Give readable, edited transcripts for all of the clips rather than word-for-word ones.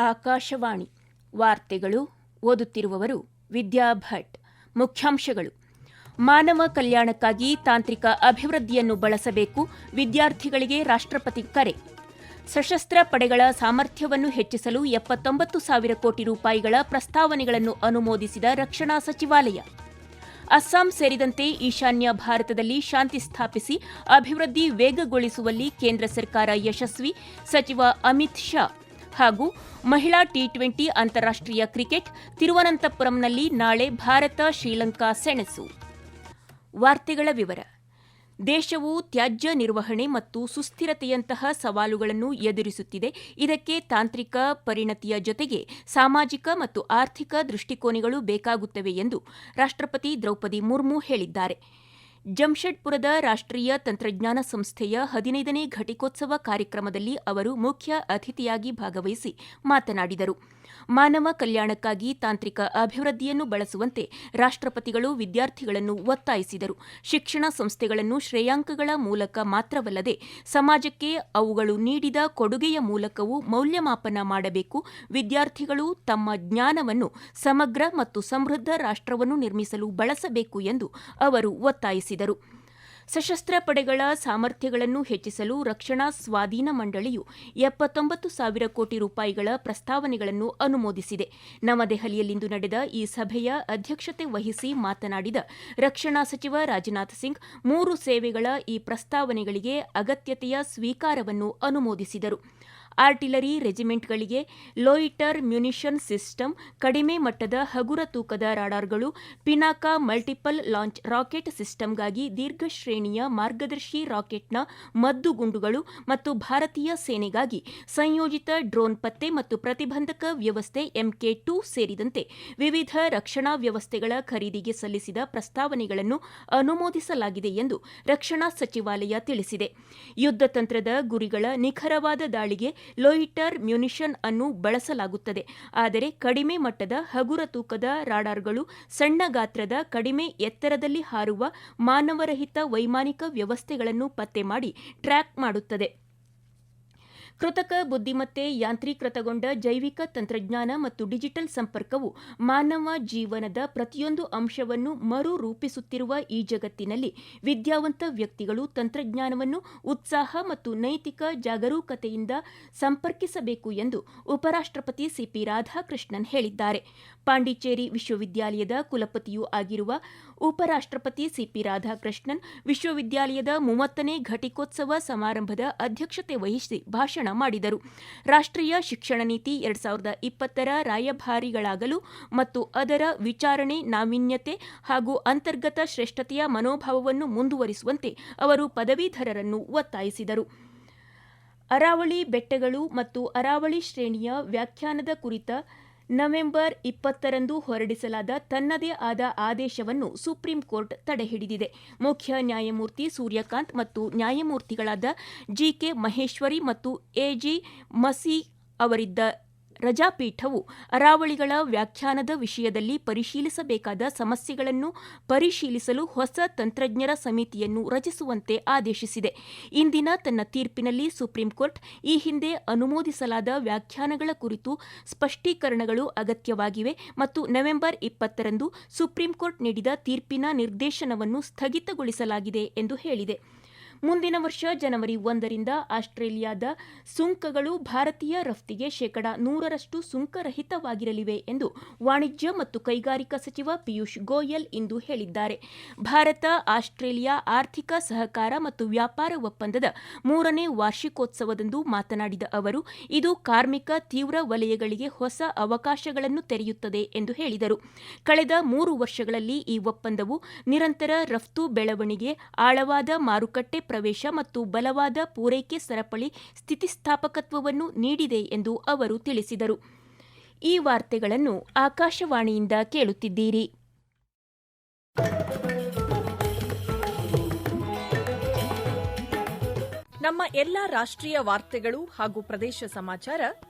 ಆಕಾಶವಾಣಿ ವಾರ್ತೆಗಳು ಓದುತ್ತಿರುವವರು ವಿದ್ಯಾ ಭಟ್. ಮುಖ್ಯಾಂಶಗಳು: ಮಾನವ ಕಲ್ಯಾಣಕ್ಕಾಗಿ ತಾಂತ್ರಿಕ ಅಭಿವೃದ್ಧಿಯನ್ನು ಬಳಸಬೇಕು, ವಿದ್ಯಾರ್ಥಿಗಳಿಗೆ ರಾಷ್ಟ್ರಪತಿ ಕರೆ. ಸಶಸ್ತ್ರ ಪಡೆಗಳ ಸಾಮರ್ಥ್ಯವನ್ನು ಹೆಚ್ಚಿಸಲು 79,000 ಕೋಟಿ ರೂಪಾಯಿಗಳ ಪ್ರಸ್ತಾವನೆಗಳನ್ನು ಅನುಮೋದಿಸಿದ ರಕ್ಷಣಾ ಸಚಿವಾಲಯ. ಅಸ್ಸಾಂ ಸೇರಿದಂತೆ ಈಶಾನ್ಯ ಭಾರತದಲ್ಲಿ ಶಾಂತಿ ಸ್ಥಾಪಿಸಿ ಅಭಿವೃದ್ಧಿ ವೇಗಗೊಳಿಸುವಲ್ಲಿ ಕೇಂದ್ರ ಸರ್ಕಾರ ಯಶಸ್ವಿ, ಸಚಿವ ಅಮಿತ್ ಶಾ. ಹಾಗೂ ಮಹಿಳಾ ಟಿ20 ಅಂತಾರಾಷ್ಟ್ರೀಯ ಕ್ರಿಕೆಟ್, ತಿರುವನಂತಪುರಂನಲ್ಲಿ ನಾಳೆ ಭಾರತ ಶ್ರೀಲಂಕಾ ಸೆಣಸು. ವಾರ್ತೆಗಳ ವಿವರ. ದೇಶವು ತ್ಯಾಜ್ಯ ನಿರ್ವಹಣೆ ಮತ್ತು ಸುಸ್ಥಿರತೆಯಂತಹ ಸವಾಲುಗಳನ್ನು ಎದುರಿಸುತ್ತಿದೆ. ಇದಕ್ಕೆ ತಾಂತ್ರಿಕ ಪರಿಣತಿಯ ಜೊತೆಗೆ ಸಾಮಾಜಿಕ ಮತ್ತು ಆರ್ಥಿಕ ದೃಷ್ಟಿಕೋನಗಳು ಬೇಕಾಗುತ್ತವೆ ಎಂದು ರಾಷ್ಟ್ರಪತಿ ದ್ರೌಪದಿ ಮುರ್ಮು ಹೇಳಿದ್ದಾರೆ. ಜಮ್ಷೆಡ್ಪುರದ ರಾಷ್ಟ್ರೀಯ ತಂತ್ರಜ್ಞಾನ ಸಂಸ್ಥೆಯ 15ನೇ ಘಟಿಕೋತ್ಸವ ಕಾರ್ಯಕ್ರಮದಲ್ಲಿ ಅವರು ಮುಖ್ಯ ಅತಿಥಿಯಾಗಿ ಭಾಗವಹಿಸಿ ಮಾತನಾಡಿದರು. ಮಾನವ ಕಲ್ಯಾಣಕ್ಕಾಗಿ ತಾಂತ್ರಿಕ ಅಭಿವೃದ್ಧಿಯನ್ನು ಬಳಸುವಂತೆ ರಾಷ್ಟ್ರಪತಿಗಳು ವಿದ್ಯಾರ್ಥಿಗಳನ್ನು ಒತ್ತಾಯಿಸಿದರು. ಶಿಕ್ಷಣ ಸಂಸ್ಥೆಗಳನ್ನು ಶ್ರೇಯಾಂಕಗಳ ಮೂಲಕ ಮಾತ್ರವಲ್ಲದೆ ಸಮಾಜಕ್ಕೆ ಅವುಗಳು ನೀಡಿದ ಕೊಡುಗೆಯ ಮೂಲಕವೂ ಮೌಲ್ಯಮಾಪನ ಮಾಡಬೇಕು. ವಿದ್ಯಾರ್ಥಿಗಳು ತಮ್ಮ ಜ್ಞಾನವನ್ನು ಸಮಗ್ರ ಮತ್ತು ಸಮೃದ್ಧ ರಾಷ್ಟ್ರವನ್ನು ನಿರ್ಮಿಸಲು ಬಳಸಬೇಕು ಎಂದು ಅವರು ಒತ್ತಾಯಿಸಿದರು. ಸಶಸ್ತ್ರ ಪಡೆಗಳ ಸಾಮರ್ಥ್ಯಗಳನ್ನು ಹೆಚ್ಚಿಸಲು ರಕ್ಷಣಾ ಸ್ವಾಧೀನ ಮಂಡಳಿಯು 79,000 ಕೋಟಿ ರೂಪಾಯಿಗಳ ಪ್ರಸ್ತಾವನೆಗಳನ್ನು ಅನುಮೋದಿಸಿದೆ. ನವದೆಹಲಿಯಲ್ಲಿಂದು ನಡೆದ ಈ ಸಭೆಯ ಅಧ್ಯಕ್ಷತೆ ವಹಿಸಿ ಮಾತನಾಡಿದ ರಕ್ಷಣಾ ಸಚಿವ ರಾಜನಾಥ್ ಸಿಂಗ್, 3 ಸೇವೆಗಳ ಈ ಪ್ರಸ್ತಾವನೆಗಳಿಗೆ ಅಗತ್ಯತೆಯ ಸ್ವೀಕಾರವನ್ನು ಅನುಮೋದಿಸಿದರು. ಆರ್ಟಿಲರಿ ರೆಜಿಮೆಂಟ್ಗಳಿಗೆ ಲೋಯಿಟರ್ ಮ್ಯುನಿಷನ್ ಸಿಸ್ಟಮ್, ಕಡಿಮೆ ಮಟ್ಟದ ಹಗುರ ತೂಕದ ರಾಡಾರ್ಗಳು, ಪಿನಾಕಾ ಮಲ್ಟಿಪಲ್ ಲಾಂಚ್ ರಾಕೆಟ್ ಸಿಸ್ಟಂಗಾಗಿ ದೀರ್ಘ ಶ್ರೇಣಿಯ ಮಾರ್ಗದರ್ಶಿ ರಾಕೆಟ್ನ ಮದ್ದುಗುಂಡುಗಳು ಮತ್ತು ಭಾರತೀಯ ಸೇನೆಗಾಗಿ ಸಂಯೋಜಿತ ಡ್ರೋನ್ ಪತ್ತೆ ಮತ್ತು ಪ್ರತಿಬಂಧಕ ವ್ಯವಸ್ಥೆ MK2 ಸೇರಿದಂತೆ ವಿವಿಧ ರಕ್ಷಣಾ ವ್ಯವಸ್ಥೆಗಳ ಖರೀದಿಗೆ ಸಲ್ಲಿಸಿದ ಪ್ರಸ್ತಾವನೆಗಳನ್ನು ಅನುಮೋದಿಸಲಾಗಿದೆ ಎಂದು ರಕ್ಷಣಾ ಸಚಿವಾಲಯ ತಿಳಿಸಿದೆ. ಯುದ್ಧ ತಂತ್ರದ ಗುರಿಗಳ ನಿಖರವಾದ ದಾಳಿಗೆ ಲೋಯಿಟರ್ ಮ್ಯುನಿಷನ್ ಅನ್ನು ಬಳಸಲಾಗುತ್ತದೆ. ಆದರೆ ಕಡಿಮೆ ಮಟ್ಟದ ಹಗುರ ತೂಕದ ರಾಡಾರ್ಗಳು ಸಣ್ಣ ಗಾತ್ರದ, ಕಡಿಮೆ ಎತ್ತರದಲ್ಲಿ ಹಾರುವ ಮಾನವರಹಿತ ವೈಮಾನಿಕ ವ್ಯವಸ್ಥೆಗಳನ್ನು ಪತ್ತೆ ಮಾಡಿ ಟ್ರ್ಯಾಕ್ ಮಾಡುತ್ತದೆ. ಕೃತಕ ಬುದ್ಧಿಮತ್ತೆ, ಯಾಂತ್ರೀಕೃತಗೊಂಡ ಜೈವಿಕ ತಂತ್ರಜ್ಞಾನ ಮತ್ತು ಡಿಜಿಟಲ್ ಸಂಪರ್ಕವು ಮಾನವ ಜೀವನದ ಪ್ರತಿಯೊಂದು ಅಂಶವನ್ನು ಮರು ರೂಪಿಸುತ್ತಿರುವ ಈ ಜಗತ್ತಿನಲ್ಲಿ ವಿದ್ಯಾವಂತ ವ್ಯಕ್ತಿಗಳು ತಂತ್ರಜ್ಞಾನವನ್ನು ಉತ್ಸಾಹ ಮತ್ತು ನೈತಿಕ ಜಾಗರೂಕತೆಯಿಂದ ಸಂಪರ್ಕಿಸಬೇಕು ಎಂದು ಉಪರಾಷ್ಟ್ರಪತಿ ಸಿಪಿ ರಾಧಾಕೃಷ್ಣನ್ ಹೇಳಿದ್ದಾರೆ. ಪಾಂಡಿಚೇರಿ ವಿಶ್ವವಿದ್ಯಾಲಯದ ಕುಲಪತಿಯೂ ಆಗಿರುವ ಉಪರಾಷ್ಟ್ರಪತಿ ಸಿಪಿ ರಾಧಾಕೃಷ್ಣನ್ ವಿಶ್ವವಿದ್ಯಾಲಯದ 30ನೇ ಘಟಿಕೋತ್ಸವ ಸಮಾರಂಭದ ಅಧ್ಯಕ್ಷತೆ ವಹಿಸಿ ಭಾಷಣ ಮಾಡಿದರು. ರಾಷ್ಟ್ರೀಯ ಶಿಕ್ಷಣ ನೀತಿ 2020ರ ರಾಯಭಾರಿಗಳಾಗಲು ಮತ್ತು ಅದರ ವಿಚಾರಣೆ, ನಾವೀನ್ಯತೆ ಹಾಗೂ ಅಂತರ್ಗತ ಶ್ರೇಷ್ಠತೆಯ ಮನೋಭಾವವನ್ನು ಮುಂದುವರಿಸುವಂತೆ ಅವರು ಪದವೀಧರರನ್ನು ಒತ್ತಾಯಿಸಿದರು. ಅರಾವಳಿ ಬೆಟ್ಟಗಳು ಮತ್ತು ಅರಾವಳಿ ಶ್ರೇಣಿಯ ವ್ಯಾಖ್ಯಾನದ ಕುರಿತ ನವೆಂಬರ್ 20ರಂದು ಹೊರಡಿಸಲಾದ ತನ್ನದೇ ಆದ ಆದೇಶವನ್ನು ಸುಪ್ರೀಂ ಕೋರ್ಟ್ ತಡೆಹಿಡಿದಿದೆ. ಮುಖ್ಯ ನ್ಯಾಯಮೂರ್ತಿ ಸೂರ್ಯಕಾಂತ್ ಮತ್ತು ನ್ಯಾಯಮೂರ್ತಿಗಳಾದ GK ಮಹೇಶ್ವರಿ ಮತ್ತು AG ಮಸಿ ಅವರಿದ್ದ ರಜಾಪೀಠವು ಅರಾವಳಿಗಳ ವ್ಯಾಖ್ಯಾನದ ವಿಷಯದಲ್ಲಿ ಪರಿಶೀಲಿಸಬೇಕಾದ ಸಮಸ್ಯೆಗಳನ್ನು ಪರಿಶೀಲಿಸಲು ಹೊಸ ತಂತ್ರಜ್ಞರ ಸಮಿತಿಯನ್ನು ರಚಿಸುವಂತೆ ಆದೇಶಿಸಿದೆ. ಇಂದಿನ ತನ್ನ ತೀರ್ಪಿನಲ್ಲಿ ಸುಪ್ರೀಂ ಕೋರ್ಟ್ ಈ ಹಿಂದೆ ಅನುಮೋದಿಸಲಾದ ವ್ಯಾಖ್ಯಾನಗಳ ಕುರಿತು ಸ್ಪಷ್ಟೀಕರಣಗಳು ಅಗತ್ಯವಾಗಿವೆ ಮತ್ತು ನವೆಂಬರ್ 20ರಂದು ಸುಪ್ರೀಂ ಕೋರ್ಟ್ ನೀಡಿದ ತೀರ್ಪಿನ ನಿರ್ದೇಶನವನ್ನು ಸ್ಥಗಿತಗೊಳಿಸಲಾಗಿದೆ ಎಂದು ಹೇಳಿದೆ. ಮುಂದಿನ ವರ್ಷ ಜನವರಿ 1ರಿಂದ ಆಸ್ಟ್ರೇಲಿಯಾದ ಸುಂಕಗಳು ಭಾರತೀಯ ರಫ್ತಿಗೆ 100% ಸುಂಕರಹಿತವಾಗಿರಲಿವೆ ಎಂದು ವಾಣಿಜ್ಯ ಮತ್ತು ಕೈಗಾರಿಕಾ ಸಚಿವ ಪಿಯೂಷ್ ಗೋಯಲ್ ಇಂದು ಹೇಳಿದ್ದಾರೆ. ಭಾರತ ಆಸ್ಟ್ರೇಲಿಯಾ ಆರ್ಥಿಕ ಸಹಕಾರ ಮತ್ತು ವ್ಯಾಪಾರ ಒಪ್ಪಂದದ 3ನೇ ವಾರ್ಷಿಕೋತ್ಸವದಂದು ಮಾತನಾಡಿದ ಅವರು, ಇದು ಕಾರ್ಮಿಕ ತೀವ್ರ ವಲಯಗಳಿಗೆ ಹೊಸ ಅವಕಾಶಗಳನ್ನು ತೆರೆಯುತ್ತದೆ ಎಂದು ಹೇಳಿದರು. ಕಳೆದ 3 ವರ್ಷಗಳಲ್ಲಿ ಈ ಒಪ್ಪಂದವು ನಿರಂತರ ರಫ್ತು ಬೆಳವಣಿಗೆ, ಆಳವಾದ ಮಾರುಕಟ್ಟೆ ಪ್ರವೇಶ ಮತ್ತು ಬಲವಾದ ಪೂರೈಕೆ ಸರಪಳಿ ಸ್ಥಿತಿಸ್ಥಾಪಕತ್ವವನ್ನು ನೀಡಿದೆ ಎಂದು ಅವರು ತಿಳಿಸಿದರು. ಈ ವಾರ್ತೆಗಳನ್ನು ಆಕಾಶವಾಣಿಯಿಂದ ಕೇಳುತ್ತಿದ್ದೀರಿ. ನಮ್ಮ ಎಲ್ಲಾ ರಾಷ್ಟ್ರೀಯ ವಾರ್ತೆಗಳು ಹಾಗೂ ಪ್ರದೇಶ ಸಮಾಚಾರ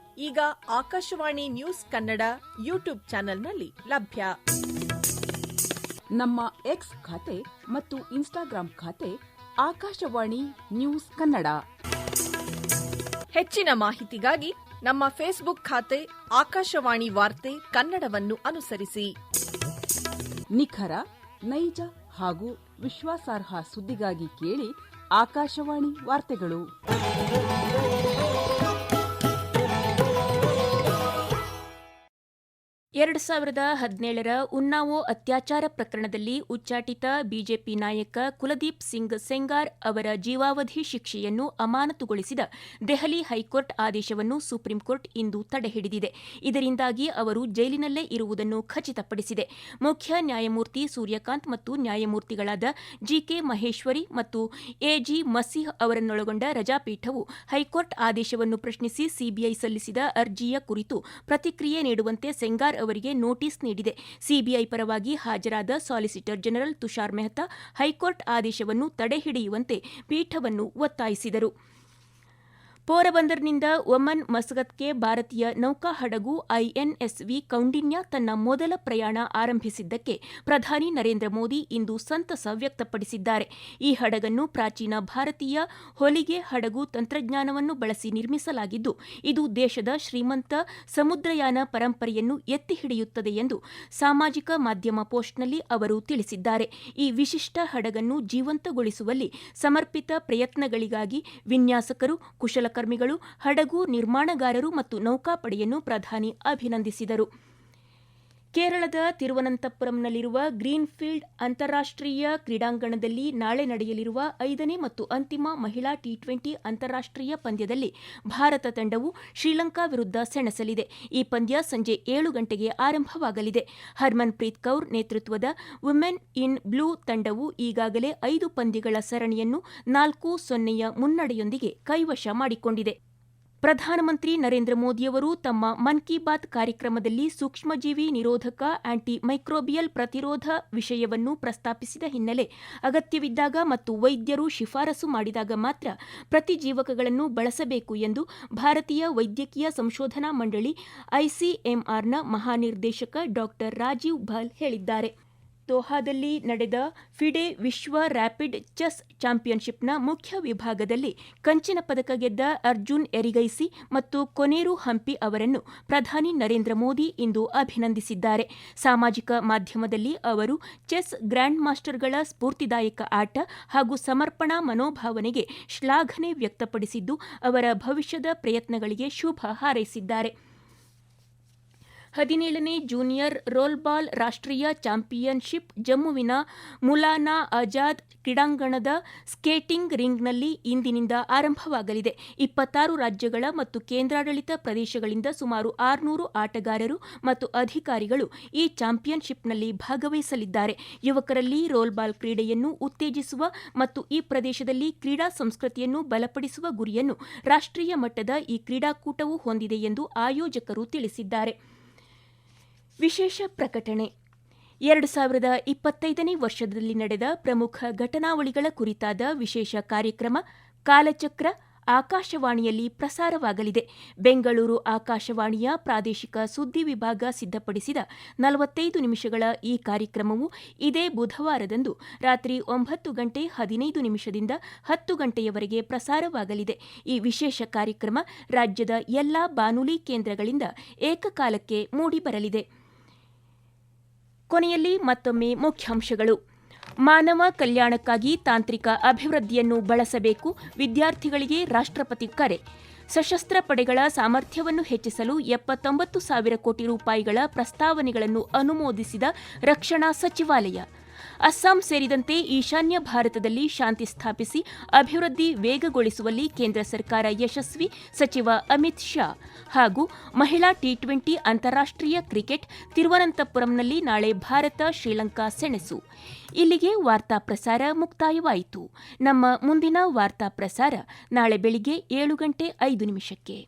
ಈಗ ಆಕಾಶವಾಣಿ ನ್ಯೂಸ್ ಕನ್ನಡ ಯೂಟ್ಯೂಬ್ ಚಾನೆಲ್ನಲ್ಲಿ ಲಭ್ಯ. ನಮ್ಮ ಎಕ್ಸ್ ಖಾತೆ ಮತ್ತು ಇನ್ಸ್ಟಾಗ್ರಾಂ ಖಾತೆ ಆಕಾಶವಾಣಿ ನ್ಯೂಸ್ ಕನ್ನಡ. ಹೆಚ್ಚಿನ ಮಾಹಿತಿಗಾಗಿ ನಮ್ಮ ಫೇಸ್ಬುಕ್ ಖಾತೆ ಆಕಾಶವಾಣಿ ವಾರ್ತೆ ಕನ್ನಡವನ್ನು ಅನುಸರಿಸಿ. ನಿಖರ, ನೈಜ ಹಾಗೂ ವಿಶ್ವಾಸಾರ್ಹ ಸುದ್ದಿಗಾಗಿ ಕೇಳಿ ಆಕಾಶವಾಣಿ ವಾರ್ತೆಗಳು. 2017 ಉನ್ನಾವೋ ಅತ್ಯಾಚಾರ ಪ್ರಕರಣದಲ್ಲಿ ಉಚ್ಚಾಟಿತ ಬಿಜೆಪಿ ನಾಯಕ ಕುಲದೀಪ್ ಸಿಂಗ್ ಸೆಂಗಾರ್ ಅವರ ಜೀವಾವಧಿ ಶಿಕ್ಷೆಯನ್ನು ಅಮಾನತುಗೊಳಿಸಿದ ದೆಹಲಿ ಹೈಕೋರ್ಟ್ ಆದೇಶವನ್ನು ಸುಪ್ರೀಂಕೋರ್ಟ್ ಇಂದು ತಡೆಹಿಡಿದಿದೆ. ಇದರಿಂದಾಗಿ ಅವರು ಜೈಲಿನಲ್ಲೇ ಇರುವುದನ್ನು ಖಚಿತಪಡಿಸಿದೆ. ಮುಖ್ಯ ನ್ಯಾಯಮೂರ್ತಿ ಸೂರ್ಯಕಾಂತ್ ಮತ್ತು ನ್ಯಾಯಮೂರ್ತಿಗಳಾದ ಜಿಕೆ ಮಹೇಶ್ವರಿ ಮತ್ತು ಎಜಿ ಮಸೀಹ್ ಅವರನ್ನೊಳಗೊಂಡ ರಜಾಪೀಠವು ಹೈಕೋರ್ಟ್ ಆದೇಶವನ್ನು ಪ್ರಶ್ನಿಸಿ ಸಿಬಿಐ ಸಲ್ಲಿಸಿದ ಅರ್ಜಿಯ ಕುರಿತು ಪ್ರತಿಕ್ರಿಯೆ ನೀಡುವಂತೆ ಸೆಂಗಾರ್ ಅವರಿಗೆ ನೋಟಿಸ್ ನೀಡಿದೆ. ಸಿಬಿಐ ಪರವಾಗಿ ಹಾಜರಾದ solicitor general Tushar Mehta high court ಆದೇಶವನ್ನು ತಡೆಹಿಡಿಯುವಂತೆ ಪೀಠವನ್ನು ಒತ್ತಾಯಿಸಿದರು. ಪೋರಬಂದರ್ನಿಂದ ಒಮನ್ ಮಸ್ಕತ್ಗೆ ಭಾರತೀಯ ನೌಕಾ ಹಡಗು ಐಎನ್ಎಸ್ವಿ ಕೌಂಡಿನ್ಯ ತನ್ನ ಮೊದಲ ಪ್ರಯಾಣ ಆರಂಭಿಸಿದ್ದಕ್ಕೆ ಪ್ರಧಾನಿ ನರೇಂದ್ರ ಮೋದಿ ಇಂದು ಸಂತಸ ವ್ಯಕ್ತಪಡಿಸಿದ್ದಾರೆ. ಈ ಹಡಗನ್ನು ಪ್ರಾಚೀನ ಭಾರತೀಯ ಹೊಲಿಗೆ ಹಡಗು ತಂತ್ರಜ್ಞಾನವನ್ನು ಬಳಸಿ ನಿರ್ಮಿಸಲಾಗಿದ್ದು, ಇದು ದೇಶದ ಶ್ರೀಮಂತ ಸಮುದ್ರಯಾನ ಪರಂಪರೆಯನ್ನು ಎತ್ತಿ ಹಿಡಿಯುತ್ತದೆ ಎಂದು ಸಾಮಾಜಿಕ ಮಾಧ್ಯಮ ಪೋಸ್ಟ್ನಲ್ಲಿ ಅವರು ತಿಳಿಸಿದ್ದಾರೆ. ಈ ವಿಶಿಷ್ಟ ಹಡಗನ್ನು ಜೀವಂತಗೊಳಿಸುವಲ್ಲಿ ಸಮರ್ಪಿತ ಪ್ರಯತ್ನಗಳಿಗಾಗಿ ವಿನ್ಯಾಸಕರು, ಕುಶಲಕರ್ಮಿಗಳು, ಹಡಗು ನಿರ್ಮಾಣಗಾರರು ಮತ್ತು ನೌಕಾಪಡೆಯನ್ನು ಪ್ರಧಾನಿ ಅಭಿನಂದಿಸಿದರು. ಕೇರಳದ ತಿರುವನಂತಪುರಂನಲ್ಲಿರುವ ಗ್ರೀನ್ಫೀಲ್ಡ್ ಅಂತಾರಾಷ್ಟೀಯ ಕ್ರೀಡಾಂಗಣದಲ್ಲಿ ನಾಳೆ ನಡೆಯಲಿರುವ 5ನೇ ಮತ್ತು ಅಂತಿಮ ಮಹಿಳಾ ಟಿ20 ಅಂತಾರಾಷ್ಟೀಯ ಪಂದ್ಯದಲ್ಲಿ ಭಾರತ ತಂಡವು ಶ್ರೀಲಂಕಾ ವಿರುದ್ಧ ಸೆಣಸಲಿದೆ. ಈ ಪಂದ್ಯ ಸಂಜೆ 7 ಗಂಟೆಗೆ ಆರಂಭವಾಗಲಿದೆ. ಹರ್ಮನ್ಪ್ರೀತ್ ಕೌರ್ ನೇತೃತ್ವದ ವುಮೆನ್ ಇನ್ ಬ್ಲೂ ತಂಡವು ಈಗಾಗಲೇ 5 ಪಂದ್ಯಗಳ ಸರಣಿಯನ್ನು 4-0 ಮುನ್ನಡೆಯೊಂದಿಗೆ ಕೈವಶ ಮಾಡಿಕೊಂಡಿದೆ. ಪ್ರಧಾನಮಂತ್ರಿ ನರೇಂದ್ರ ಮೋದಿಯವರು ತಮ್ಮ ಮನ್ ಕಿ ಬಾತ್ ಕಾರ್ಯಕ್ರಮದಲ್ಲಿ ಸೂಕ್ಷ್ಮಜೀವಿ ನಿರೋಧಕ ಆಂಟಿ ಮೈಕ್ರೋಬಿಯಲ್ ಪ್ರತಿರೋಧ ವಿಷಯವನ್ನು ಪ್ರಸ್ತಾಪಿಸಿದ ಹಿನ್ನೆಲೆ ಅಗತ್ಯವಿದ್ದಾಗ ಮತ್ತು ವೈದ್ಯರು ಶಿಫಾರಸು ಮಾಡಿದಾಗ ಮಾತ್ರ ಪ್ರತಿಜೀವಕಗಳನ್ನು ಬಳಸಬೇಕು ಎಂದು ಭಾರತೀಯ ವೈದ್ಯಕೀಯ ಸಂಶೋಧನಾ ಮಂಡಳಿ ಐಸಿಎಂಆರ್ನ ಮಹಾನಿರ್ದೇಶಕ ಡಾ ರಾಜೀವ್ ಭಲ್ ಹೇಳಿದ್ದಾರೆ. ದೋಹಾದಲ್ಲಿ ನಡೆದ ಫಿಡೆ ವಿಶ್ವ ರ್ಯಾಪಿಡ್ ಚೆಸ್ ಚಾಂಪಿಯನ್ಶಿಪ್ನ ಮುಖ್ಯ ವಿಭಾಗದಲ್ಲಿ ಕಂಚಿನ ಪದಕ ಗೆದ್ದ ಅರ್ಜುನ್ ಎರಿಗೈಸಿ ಮತ್ತು ಕೊನೇರು ಹಂಪಿ ಅವರನ್ನು ಪ್ರಧಾನಿ ನರೇಂದ್ರ ಮೋದಿ ಇಂದು ಅಭಿನಂದಿಸಿದ್ದಾರೆ. ಸಾಮಾಜಿಕ ಮಾಧ್ಯಮದಲ್ಲಿ ಅವರು ಚೆಸ್ ಗ್ರ್ಯಾಂಡ್ ಮಾಸ್ಟರ್ಗಳ ಸ್ಫೂರ್ತಿದಾಯಕ ಆಟ ಹಾಗೂ ಸಮರ್ಪಣಾ ಮನೋಭಾವನೆಗೆ ಶ್ಲಾಘನೆ ವ್ಯಕ್ತಪಡಿಸಿದ್ದು, ಅವರ ಭವಿಷ್ಯದ ಪ್ರಯತ್ನಗಳಿಗೆ ಶುಭ ಹಾರೈಸಿದ್ದಾರೆ. 17ನೇ ಜೂನಿಯರ್ ರೋಲ್ಬಾಲ್ ರಾಷ್ಟ್ರೀಯ ಚಾಂಪಿಯನ್ಶಿಪ್ ಜಮ್ಮುವಿನ ಮುಲಾನಾ ಆಜಾದ್ ಕ್ರೀಡಾಂಗಣದ ಸ್ಕೇಟಿಂಗ್ ರಿಂಗ್ನಲ್ಲಿ ಇಂದಿನಿಂದ ಆರಂಭವಾಗಲಿದೆ. 26 ರಾಜ್ಯಗಳ ಮತ್ತು ಕೇಂದ್ರಾಡಳಿತ ಪ್ರದೇಶಗಳಿಂದ ಸುಮಾರು 600 ಆಟಗಾರರು ಮತ್ತು ಅಧಿಕಾರಿಗಳು ಈ ಚಾಂಪಿಯನ್ಶಿಪ್ನಲ್ಲಿ ಭಾಗವಹಿಸಲಿದ್ದಾರೆ. ಯುವಕರಲ್ಲಿ ರೋಲ್ಬಾಲ್ ಕ್ರೀಡೆಯನ್ನು ಉತ್ತೇಜಿಸುವ ಮತ್ತು ಈ ಪ್ರದೇಶದಲ್ಲಿ ಕ್ರೀಡಾ ಸಂಸ್ಕೃತಿಯನ್ನು ಬಲಪಡಿಸುವ ಗುರಿಯನ್ನು ರಾಷ್ಟ್ರೀಯ ಮಟ್ಟದ ಈ ಕ್ರೀಡಾಕೂಟವು ಹೊಂದಿದೆ ಎಂದು ಆಯೋಜಕರು ತಿಳಿಸಿದ್ದಾರೆ. ವಿಶೇಷ ಪ್ರಕಟಣೆ. 2025ನೇ ವರ್ಷದಲ್ಲಿ ನಡೆದ ಪ್ರಮುಖ ಘಟನಾವಳಿಗಳ ಕುರಿತಾದ ವಿಶೇಷ ಕಾರ್ಯಕ್ರಮ ಕಾಲಚಕ್ರ ಆಕಾಶವಾಣಿಯಲ್ಲಿ ಪ್ರಸಾರವಾಗಲಿದೆ. ಬೆಂಗಳೂರು ಆಕಾಶವಾಣಿಯ ಪ್ರಾದೇಶಿಕ ಸುದ್ದಿ ವಿಭಾಗ ಸಿದ್ಧಪಡಿಸಿದ 45 ನಿಮಿಷಗಳ ಈ ಕಾರ್ಯಕ್ರಮವು ಇದೇ ಬುಧವಾರದಂದು ರಾತ್ರಿ 9:15 10 ಗಂಟೆಯವರೆಗೆ ಪ್ರಸಾರವಾಗಲಿದೆ. ಈ ವಿಶೇಷ ಕಾರ್ಯಕ್ರಮ ರಾಜ್ಯದ ಎಲ್ಲಾ ಬಾನುಲಿ ಕೇಂದ್ರಗಳಿಂದ ಏಕಕಾಲಕ್ಕೆ ಮೂಡಿಬರಲಿದೆ. ಕೊನೆಯಲ್ಲಿ ಮತ್ತೊಮ್ಮೆ ಮುಖ್ಯಾಂಶಗಳು. ಮಾನವ ಕಲ್ಯಾಣಕ್ಕಾಗಿ ತಾಂತ್ರಿಕ ಅಭಿವೃದ್ಧಿಯನ್ನು ಬಳಸಬೇಕು, ವಿದ್ಯಾರ್ಥಿಗಳಿಗೆ ರಾಷ್ಟ್ರಪತಿ ಕರೆ. ಸಶಸ್ತ್ರ ಪಡೆಗಳ ಸಾಮರ್ಥ್ಯವನ್ನು ಹೆಚ್ಚಿಸಲು 79,000 ಕೋಟಿ ರೂಪಾಯಿಗಳ ಪ್ರಸ್ತಾವನೆಗಳನ್ನು ಅನುಮೋದಿಸಿದ ರಕ್ಷಣಾ ಸಚಿವಾಲಯ. ಅಸ್ಸಾಂ ಸೇರಿದಂತೆ ಈಶಾನ್ಯ ಭಾರತದಲ್ಲಿ ಶಾಂತಿ ಸ್ಥಾಪಿಸಿ ಅಭಿವೃದ್ಧಿ ವೇಗಗೊಳಿಸುವಲ್ಲಿ ಕೇಂದ್ರ ಸರ್ಕಾರ ಯಶಸ್ವಿ, ಸಚಿವ ಅಮಿತ್ ಶಾ. ಹಾಗೂ ಮಹಿಳಾ ಟಿ20 ಅಂತಾರಾಷ್ಟೀಯ ಕ್ರಿಕೆಟ್ ತಿರುವನಂತಪುರಂನಲ್ಲಿ ನಾಳೆ ಭಾರತ ಶ್ರೀಲಂಕಾ ಸೆಣಸು. ಇಲ್ಲಿಗೆ ವಾರ್ತಾ ಪ್ರಸಾರ ಮುಕ್ತಾಯವಾಯಿತು. ನಮ್ಮ ಮುಂದಿನ ವಾರ್ತಾ ಪ್ರಸಾರ ನಾಳೆ ಬೆಳಿಗ್ಗೆ 7:05